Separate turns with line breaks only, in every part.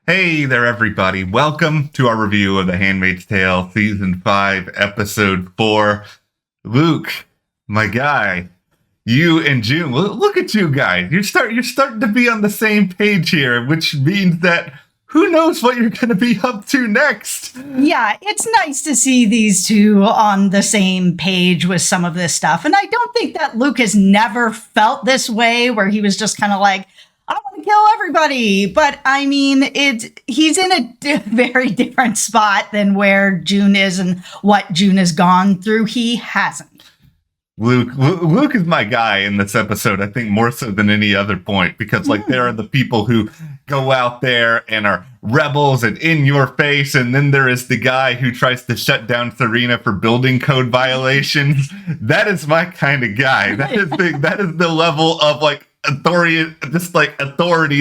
Hey there, everybody. Welcome to our review of The Handmaid's Tale, Season 5, Episode 4. Luke, my guy, you and June, look at you guys. You're starting to be on the same page here, which means that who knows what you're going to be up to next.
Yeah, it's nice to see these two on the same page with some of this stuff. And I don't think that Luke has never felt this way, where he was just kind of like, I want to kill everybody. But I mean, he's in a very different spot than where June is and what June has gone through. He hasn't.
Luke is my guy in this episode, I think more so than any other point, because there are the people who go out there and are rebels and in your face, and then there is the guy who tries to shut down SERENA for building code violations. That is my kind of guy. That is the level of authority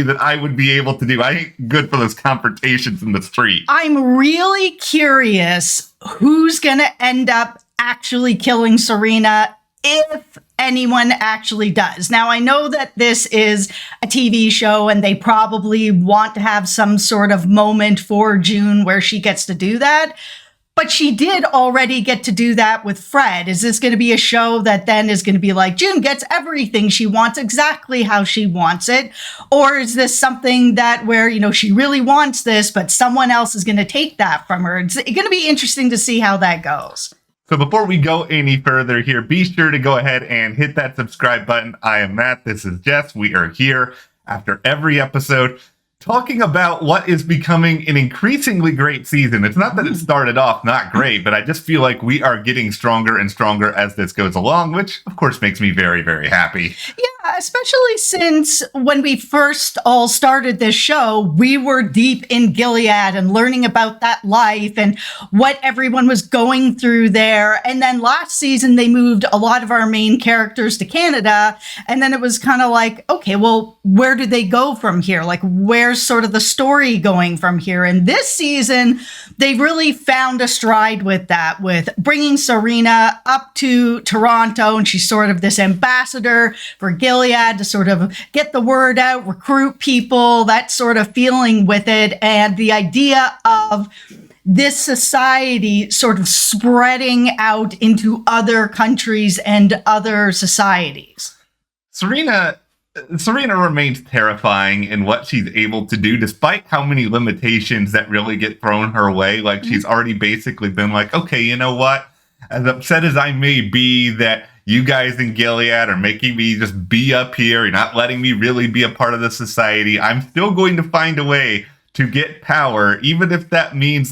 that I would be able to do. I ain't good for those confrontations in the street.
I'm really curious who's gonna end up actually killing SERENA, if anyone actually does. Now, I know that this is a TV show and they probably want to have some sort of moment for June where she gets to do that, but she did already get to do that with Fred. Is this going to be a show that then is going to be like, June gets everything she wants exactly how she wants it? Or is this something that where, she really wants this, but someone else is going to take that from her? It's going to be interesting to see how that goes.
So before we go any further here, be sure to go ahead and hit that subscribe button. I am Matt. This is Jess. We are here after every episode talking about what is becoming an increasingly great season. It's not that it started off not great, but I just feel like we are getting stronger and stronger as this goes along, which of course makes me very, very happy.
Yeah, especially since when we first all started this show, we were deep in Gilead and learning about that life and what everyone was going through there. And then last season, they moved a lot of our main characters to Canada. And then it was kind of like, okay, well, where do they go from here? Like, where's sort of the story going from here? And this season, they really found a stride with that, with bringing SERENA up to Toronto. And she's sort of this ambassador for Gilead to sort of get the word out, recruit people, that sort of feeling with it. And the idea of this society sort of spreading out into other countries and other societies.
SERENA remains terrifying in what she's able to do, despite how many limitations that really get thrown her way. She's already basically been like, okay, you know what? As upset as I may be that you guys in Gilead are making me just be up here, you're not letting me really be a part of the society, I'm still going to find a way to get power, even if that means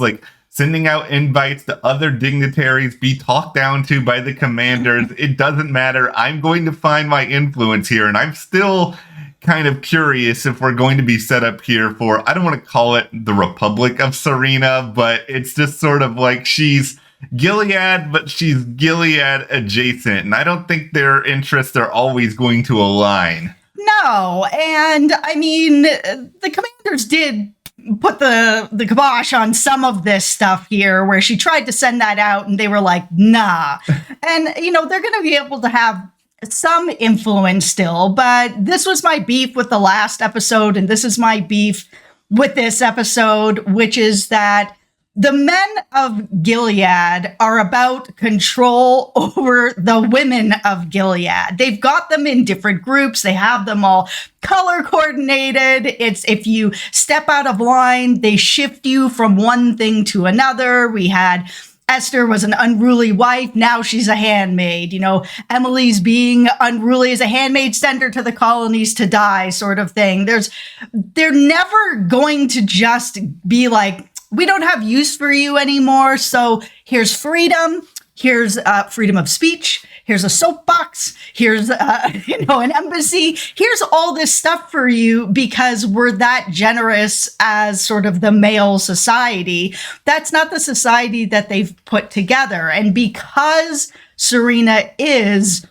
sending out invites to other dignitaries, be talked down to by the commanders. It doesn't matter. I'm going to find my influence here. And I'm still kind of curious if we're going to be set up here for, I don't want to call it the Republic of SERENA, but it's just sort of like she's Gilead, but she's Gilead adjacent. And I don't think their interests are always going to align.
No. And I mean, the commanders did put the kibosh on some of this stuff here, where she tried to send that out and they were like, nah. And, they're going to be able to have some influence still, but this was my beef with the last episode. And this is my beef with this episode, which is that the men of Gilead are about control over the women of Gilead. They've got them in different groups. They have them all color coordinated. It's if you step out of line, they shift you from one thing to another. We had Esther was an unruly wife. Now she's a handmaid. Emily's being unruly as a handmaid, send her to the colonies to die, sort of thing. They're never going to just be like, we don't have use for you anymore. So here's freedom. Here's freedom of speech. Here's a soapbox. Here's, an embassy. Here's all this stuff for you because we're that generous as sort of the male society. That's not the society that they've put together. And because SERENA is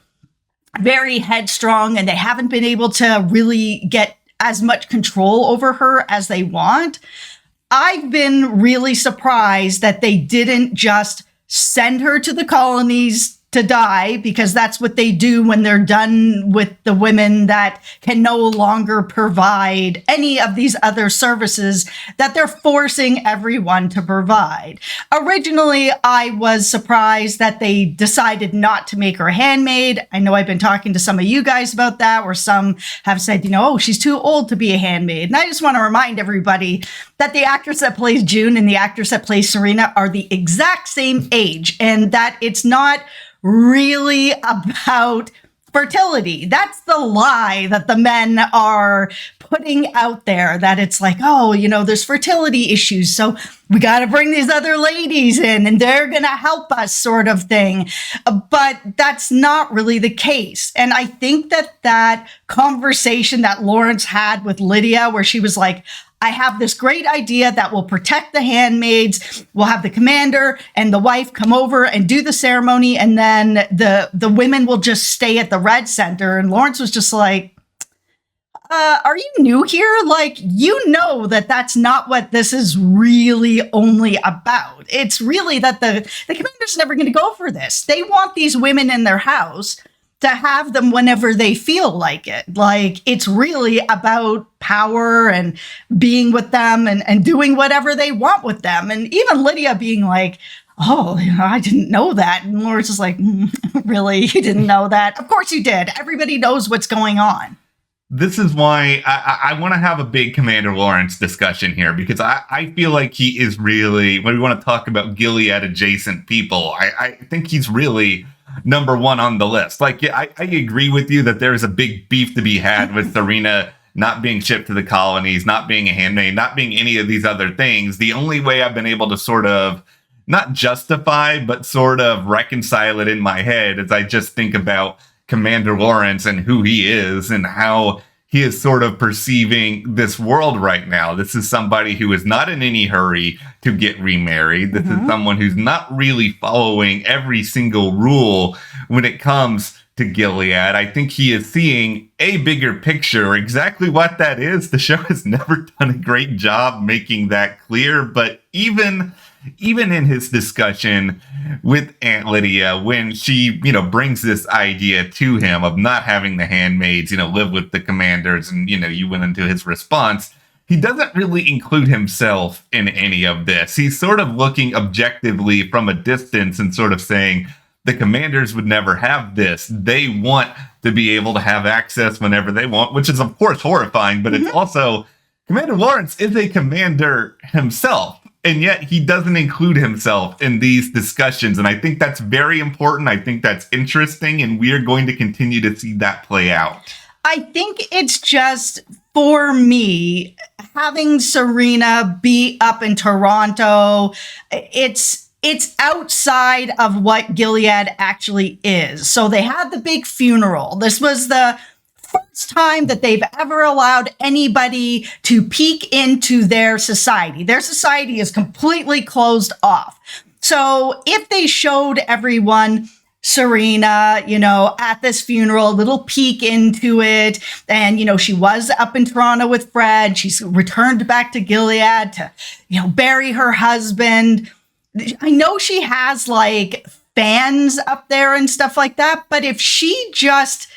very headstrong and they haven't been able to really get as much control over her as they want, I've been really surprised that they didn't just send her to the colonies to die, because that's what they do when they're done with the women that can no longer provide any of these other services that they're forcing everyone to provide. Originally, I was surprised that they decided not to make her a handmaid. I know I've been talking to some of you guys about that, where some have said, oh, she's too old to be a handmaid. And I just want to remind everybody that the actress that plays June and the actress that plays Serena are the exact same age, and that it's not really about fertility. That's the lie that the men are putting out there, that it's like, oh, there's fertility issues, so we got to bring these other ladies in and they're going to help us, sort of thing. But that's not really the case. And I think that conversation that Lawrence had with Lydia, where she was like, I have this great idea that will protect the handmaids. We'll have the commander and the wife come over and do the ceremony, and then the women will just stay at the Red Center. And Lawrence was just like, are you new here? Like, that that's not what this is really only about. It's really that the commander's never going to go for this. They want these women in their house to have them whenever they feel like it. Like, it's really about power and being with them and doing whatever they want with them. And even Lydia being like, oh, I didn't know that. And Lawrence is like, really? You didn't know that? Of course you did. Everybody knows what's going on.
This is why I want to have a big Commander Lawrence discussion here, because I feel like he is really, when we want to talk about Gilead adjacent people, I think he's really number one on the list. Like, I agree with you that there is a big beef to be had with Serena not being shipped to the colonies, not being a handmaid, not being any of these other things. The only way I've been able to sort of not justify, but sort of reconcile it in my head is I just think about Commander Lawrence and who he is and how he is sort of perceiving this world right now. This is somebody who is not in any hurry to get remarried. This is someone who's not really following every single rule when it comes to Gilead. I think he is seeing a bigger picture. Exactly what that is, the show has never done a great job making that clear, but even in his discussion with Aunt Lydia, when she, brings this idea to him of not having the handmaids, live with the commanders, and, you went into his response, he doesn't really include himself in any of this. He's sort of looking objectively from a distance and sort of saying, the commanders would never have this. They want to be able to have access whenever they want, which is, of course, horrifying, but it's also, Commander Lawrence is a commander himself. And yet he doesn't include himself in these discussions. And I think that's very important. I think that's interesting. And we are going to continue to see that play out.
I think it's just, for me, having Serena be up in Toronto, it's outside of what Gilead actually is. So they had the big funeral. This was the first time that they've ever allowed anybody to peek into their society. Their society is completely closed off. So if they showed everyone Serena, at this funeral, a little peek into it, and, she was up in Toronto with Fred, she's returned back to Gilead to, bury her husband. I know she has like fans up there and stuff like that, but if she just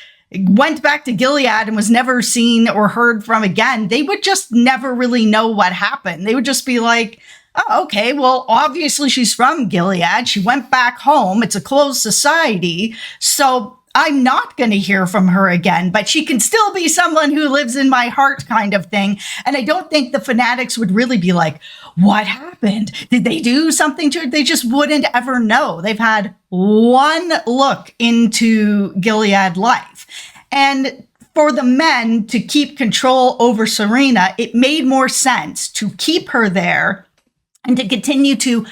went back to Gilead and was never seen or heard from again, they would just never really know what happened. They would just be like, oh, okay, well, obviously she's from Gilead. She went back home. It's a closed society. So I'm not going to hear from her again, but she can still be someone who lives in my heart, kind of thing. And I don't think the fanatics would really be like, what happened? Did they do something to her? They just wouldn't ever know. They've had one look into Gilead life. And for the men to keep control over Serena, it made more sense to keep her there and to continue to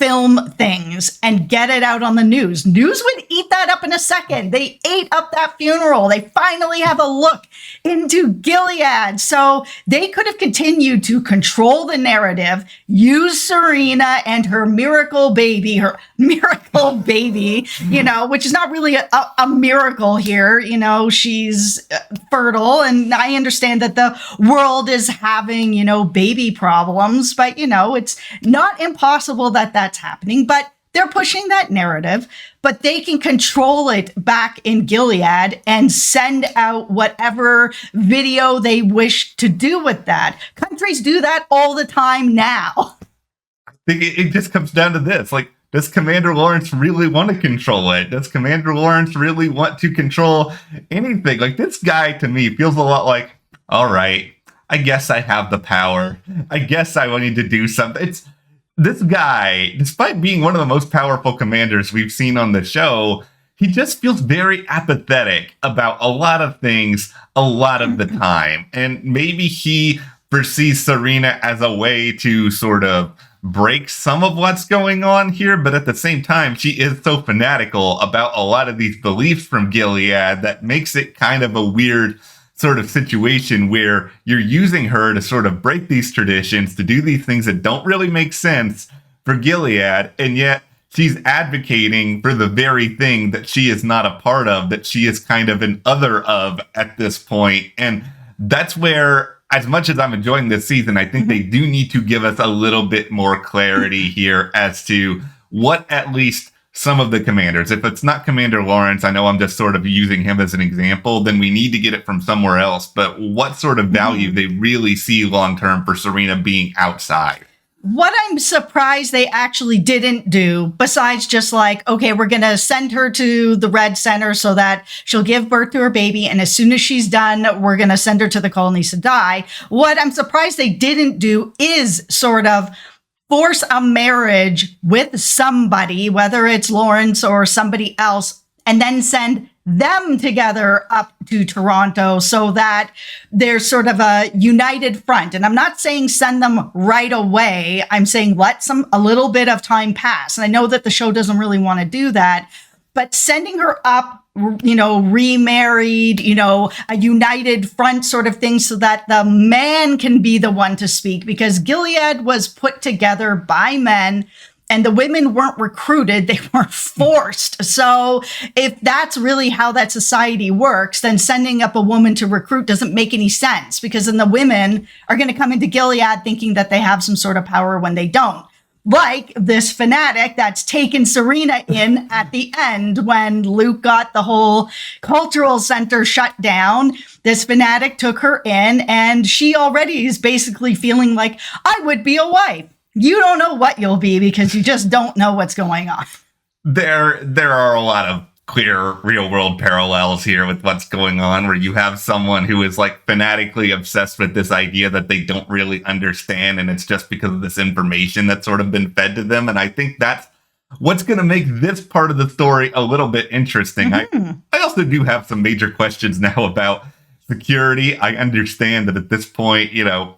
film things and get it out on the news. News would eat that up in a second. They ate up that funeral. They finally have a look into Gilead. So they could have continued to control the narrative, use Serena and her miracle baby, which is not really a miracle here. She's fertile, and I understand that the world is having, baby problems, but, it's not impossible that that's happening. But they're pushing that narrative, but they can control it back in Gilead and send out whatever video they wish to do with that. Countries do that all the time now.
It just comes down to this. Like, does Commander Lawrence really want to control it? Does Commander Lawrence really want to control anything? Like, this guy, to me, feels a lot like, all right, I guess I have the power. I guess I need to do something. This guy, despite being one of the most powerful commanders we've seen on the show, he just feels very apathetic about a lot of things a lot of the time. And maybe he perceives Serena as a way to sort of break some of what's going on here, but at the same time, she is so fanatical about a lot of these beliefs from Gilead that makes it kind of a weird sort of situation where you're using her to sort of break these traditions, to do these things that don't really make sense for Gilead, and yet she's advocating for the very thing that she is not a part of, that she is kind of an other of at this point. And that's where, as much as I'm enjoying this season, I think they do need to give us a little bit more clarity here as to what at least some of the commanders, if it's not Commander Lawrence, I know I'm just sort of using him as an example, then we need to get it from somewhere else. But what sort of value they really see long-term for Serena being outside.
What I'm surprised they actually didn't do, besides just like, okay, we're going to send her to the Red Center so that she'll give birth to her baby. And as soon as she's done, we're going to send her to the colonies to die. What I'm surprised they didn't do is sort of force a marriage with somebody, whether it's Lawrence or somebody else, and then send them together up to Toronto so that there's sort of a united front. And I'm not saying send them right away. I'm saying let a little bit of time pass. And I know that the show doesn't really want to do that, but sending her up, remarried, a united front sort of thing so that the man can be the one to speak, because Gilead was put together by men. And the women weren't recruited, they weren't forced. So if that's really how that society works, then sending up a woman to recruit doesn't make any sense, because then the women are going to come into Gilead thinking that they have some sort of power when they don't. Like this fanatic that's taken Serena in at the end when Luke got the whole cultural center shut down. This fanatic took her in, and she already is basically feeling like, I would be a wife. You don't know what you'll be because you just don't know what's going on.
There are a lot of clear real world parallels here with what's going on, where you have someone who is like fanatically obsessed with this idea that they don't really understand, and it's just because of this information that's sort of been fed to them. And I think that's what's going to make this part of the story a little bit interesting. I also do have some major questions now about security. I understand that at this point,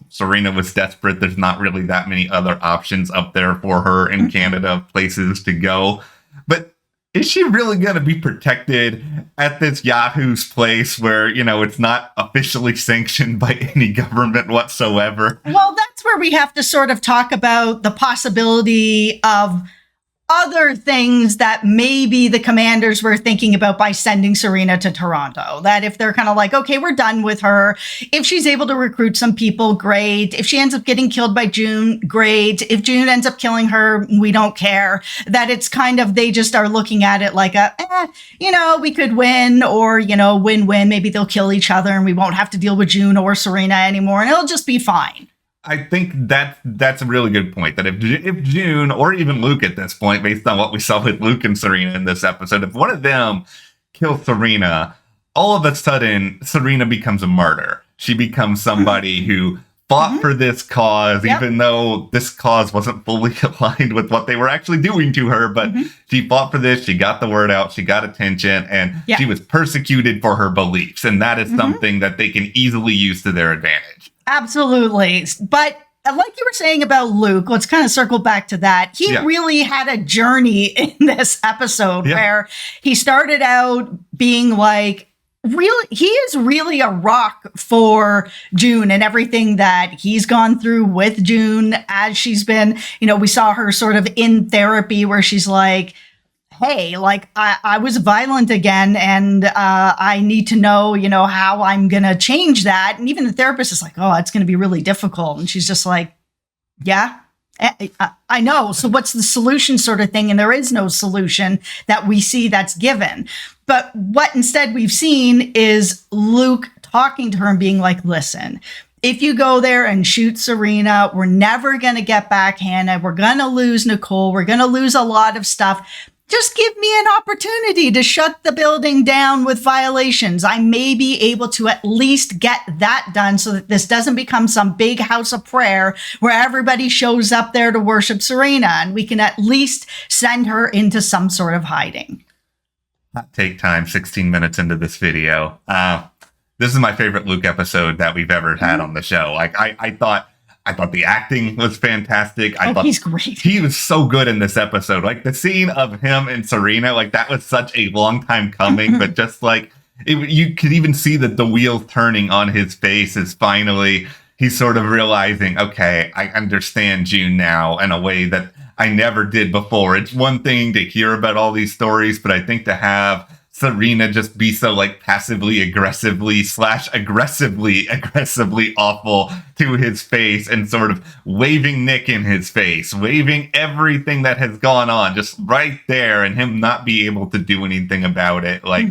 Serena was desperate. There's not really that many other options up there for her in Canada, places to go. But is she really going to be protected at this Yahoo's place where, it's not officially sanctioned by any government whatsoever?
Well, that's where we have to sort of talk about the possibility of other things that maybe the commanders were thinking about by sending Serena to Toronto. That if they're kind of like, okay, we're done with her. If she's able to recruit some people, great. If she ends up getting killed by June, great. If June ends up killing her, we don't care. That it's kind of, they just are looking at it like we could win, or, win-win. Maybe they'll kill each other and we won't have to deal with June or Serena anymore, and it'll just be fine.
I think that's a really good point, that if June, or even Luke at this point, based on what we saw with Luke and Serena in this episode, if one of them kills Serena, all of a sudden Serena becomes a martyr. She becomes somebody who fought for this cause, even though this cause wasn't fully aligned with what they were actually doing to her. But she fought for this, she got the word out, she got attention, and she was persecuted for her beliefs. And that is something that they can easily use to their advantage.
Absolutely. But like you were saying about Luke, let's kind of circle back to that. He really had a journey in this episode where he started out being like, he is really a rock for June and everything that he's gone through with June as she's been, we saw her sort of in therapy where she's like, hey, like I was violent again, and I need to know, how I'm going to change that. And even the therapist is like, oh, it's going to be really difficult. And she's just like, yeah. I know. So what's the solution sort of thing? And there is no solution that we see that's given. But what instead we've seen is Luke talking to her and being like, listen, if you go there and shoot Serena, we're never going to get back Hannah. We're going to lose Nicole. We're going to lose a lot of stuff. Just give me an opportunity to shut the building down with violations. I may be able to at least get that done so that this doesn't become some big house of prayer where everybody shows up there to worship Serena, and we can at least send her into some sort of hiding.
Hot take time, 16 minutes into this video. This is my favorite Luke episode that we've ever had on the show. Like, I thought the acting was fantastic. I thought
he's great.
He was so good in this episode. Like, the scene of him and Serena, like, that was such a long time coming, but just like, you could even see that the wheels turning on his face is finally, he's sort of realizing, okay, I understand June now in a way that I never did before. It's one thing to hear about all these stories, but I think to have Serena just be so like passively aggressively / aggressively awful to his face and sort of waving Nick in his face, waving everything that has gone on just right there, and him not be able to do anything about it. Like,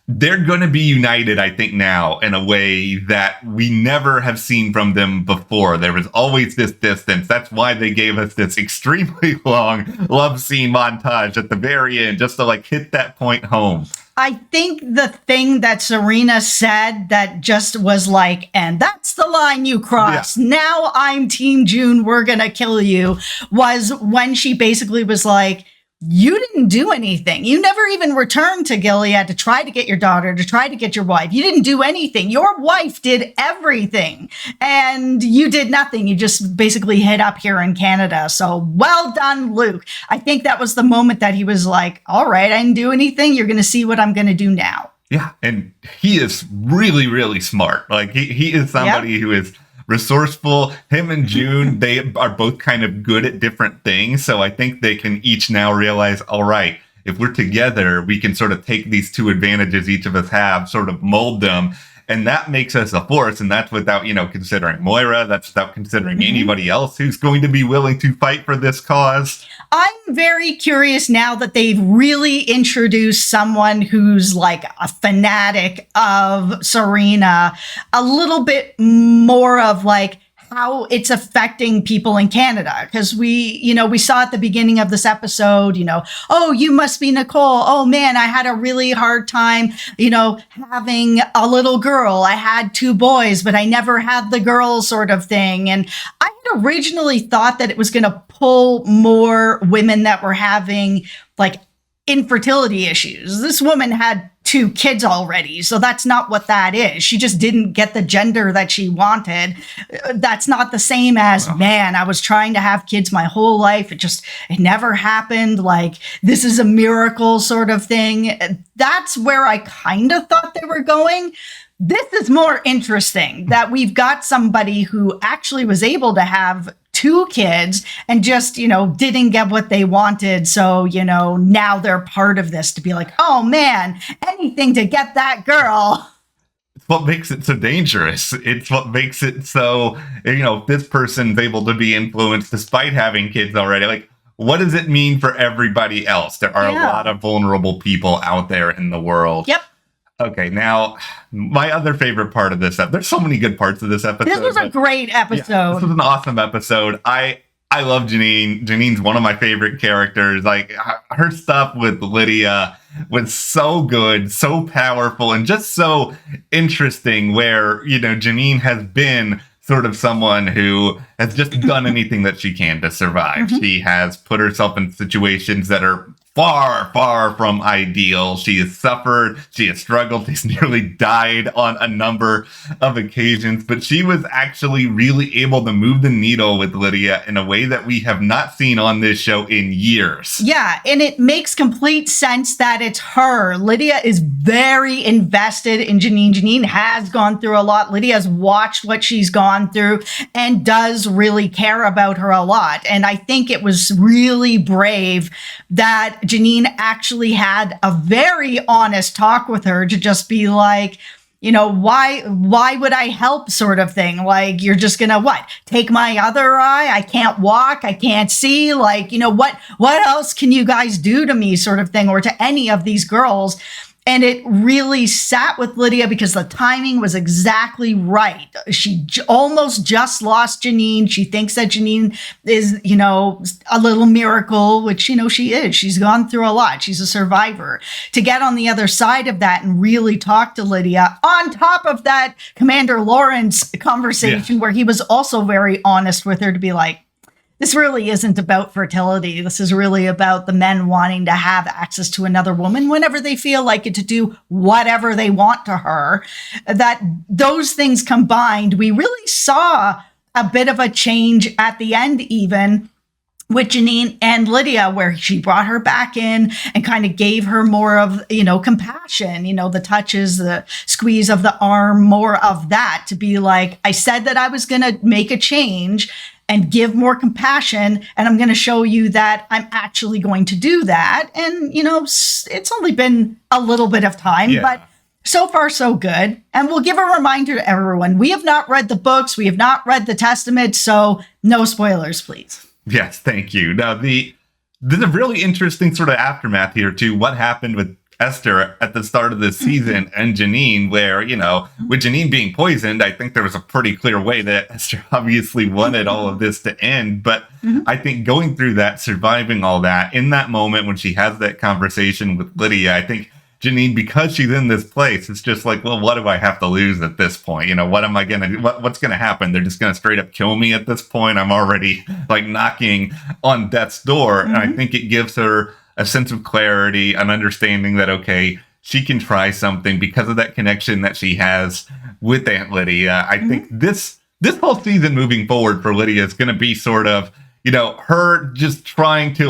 they're going to be united, I think, now in a way that we never have seen from them before. There was always this distance. That's why they gave us this extremely long love scene montage at the very end, just to like hit that point home.
I think the thing that Serena said that just was like, and that's the line you cross. Yeah. Now I'm Team June. We're going to kill you, was when she basically was like, you didn't do anything. You never even returned to Gilead to try to get your daughter, to try to get your wife. You didn't do anything. Your wife did everything, and you did nothing. You just basically hid up here in Canada. So well done, Luke. I think that was the moment that he was like, all right, I didn't do anything. You're going to see what I'm going to do now.
Yeah, and he is really, really smart. Like, he is somebody who is resourceful. Him and June, they are both kind of good at different things. So I think they can each now realize, all right, if we're together, we can sort of take these two advantages each of us have, sort of mold them. And that makes us a force. And that's without, considering Moira. That's without considering anybody else who's going to be willing to fight for this cause.
I'm very curious now that they've really introduced someone who's like a fanatic of Serena, a little bit more of like how it's affecting people in Canada. Because we saw at the beginning of this episode, oh, you must be Nicole. Oh man, I had a really hard time, having a little girl. I had 2 boys, but I never had the girl sort of thing. And I had originally thought that it was going to pull more women that were having like infertility issues. This woman had 2 kids already, so that's not what that is. She just didn't get the gender that she wanted. That's not the same as, man, I was trying to have kids my whole life. It never happened. Like, this is a miracle sort of thing. That's where I kind of thought they were going. This is more interesting that we've got somebody who actually was able to have 2 kids and just, didn't get what they wanted. So, now they're part of this to be like, oh man, anything to get that girl.
It's what makes it so dangerous. It's what makes it so, this person's able to be influenced despite having kids already. Like, what does it mean for everybody else? There are a lot of vulnerable people out there in the world.
Yep.
Okay, now, my other favorite part of this episode, there's so many good parts of this episode.
This was a great episode.
Yeah, this was an awesome episode. I love Janine. Janine's one of my favorite characters. Like, her stuff with Lydia was so good, so powerful, and just so interesting where, Janine has been sort of someone who has just done anything that she can to survive. She has put herself in situations that are far, far from ideal. She has suffered, she has struggled, she's nearly died on a number of occasions, but she was actually really able to move the needle with Lydia in a way that we have not seen on this show in years.
Yeah, and it makes complete sense that it's her. Lydia is very invested in Janine. Janine has gone through a lot. Lydia has watched what she's gone through and does really care about her a lot. And I think it was really brave that Janine actually had a very honest talk with her to just be like, why would I help sort of thing? Like, you're just gonna what? Take my other eye? I can't walk, I can't see. Like, what else can you guys do to me sort of thing, or to any of these girls? And it really sat with Lydia because the timing was exactly right. She almost just lost Janine. She thinks that Janine is, a little miracle, which, she is. She's gone through a lot. She's a survivor. To get on the other side of that and really talk to Lydia, on top of that Commander Lawrence conversation where he was also very honest with her to be like, this really isn't about fertility. This is really about the men wanting to have access to another woman whenever they feel like it, to do whatever they want to her. That those things combined, we really saw a bit of a change at the end, even with Janine and Lydia, where she brought her back in and kind of gave her more of, compassion, the touches, the squeeze of the arm, more of that, to be like, I said that I was going to make a change and give more compassion, and I'm going to show you that I'm actually going to do that. And, it's only been a little bit of time, but so far so good. And we'll give a reminder to everyone, we have not read the books, we have not read the Testament, so no spoilers, please.
Yes, thank you. Now, there's a really interesting sort of aftermath here, too. What happened with Esther at the start of this season and Janine, where, with Janine being poisoned, I think there was a pretty clear way that Esther obviously wanted all of this to end. But I think going through that, surviving all that, in that moment when she has that conversation with Lydia, I think Janine, because she's in this place, it's just like, well, what do I have to lose at this point? What am I going to do? What's going to happen? They're just going to straight up kill me at this point. I'm already like knocking on death's door. And I think it gives her a sense of clarity, an understanding that, okay, she can try something because of that connection that she has with Aunt Lydia. I think this whole season moving forward for Lydia is going to be sort of, her just trying to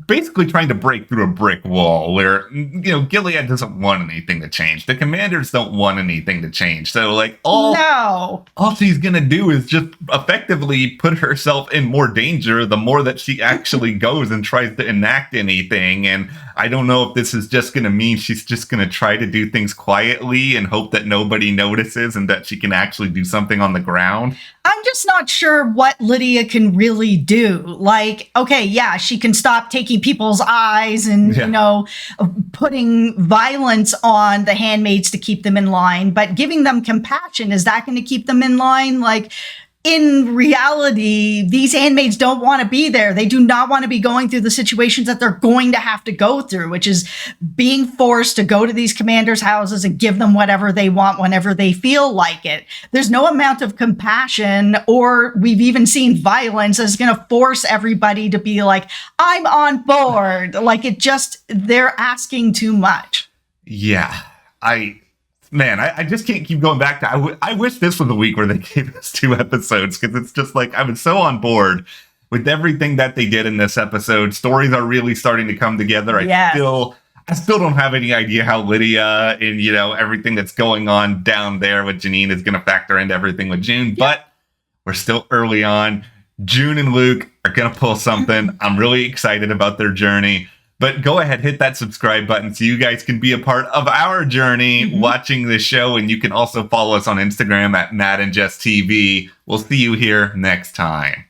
basically trying to break through a brick wall where, Gilead doesn't want anything to change. The commanders don't want anything to change. So all she's going to do is just effectively put herself in more danger the more that she actually goes and tries to enact anything. And I don't know if this is just going to mean she's just going to try to do things quietly and hope that nobody notices and that she can actually do something on the ground.
I'm just not sure what Lydia can really do. Like, okay, yeah, she can stop taking people's eyes and, putting violence on the handmaids to keep them in line. But giving them compassion, is that going to keep them in line? Like, in reality, these handmaids don't want to be there. They do not want to be going through the situations that they're going to have to go through, which is being forced to go to these commanders' houses and give them whatever they want whenever they feel like it. There's no amount of compassion, or we've even seen violence, that's going to force everybody to be like, I'm on board. Like, they're asking too much.
Yeah, I just can't keep going back to, I wish this was the week where they gave us 2 episodes, because it's just like, I was so on board with everything that they did in this episode. Stories are really starting to come together. I still don't have any idea how Lydia and, everything that's going on down there with Janine is going to factor into everything with June, but we're still early on. June and Luke are going to pull something. I'm really excited about their journey. But go ahead, hit that subscribe button so you guys can be a part of our journey watching this show. And you can also follow us on Instagram at Matt and Jess TV. We'll see you here next time.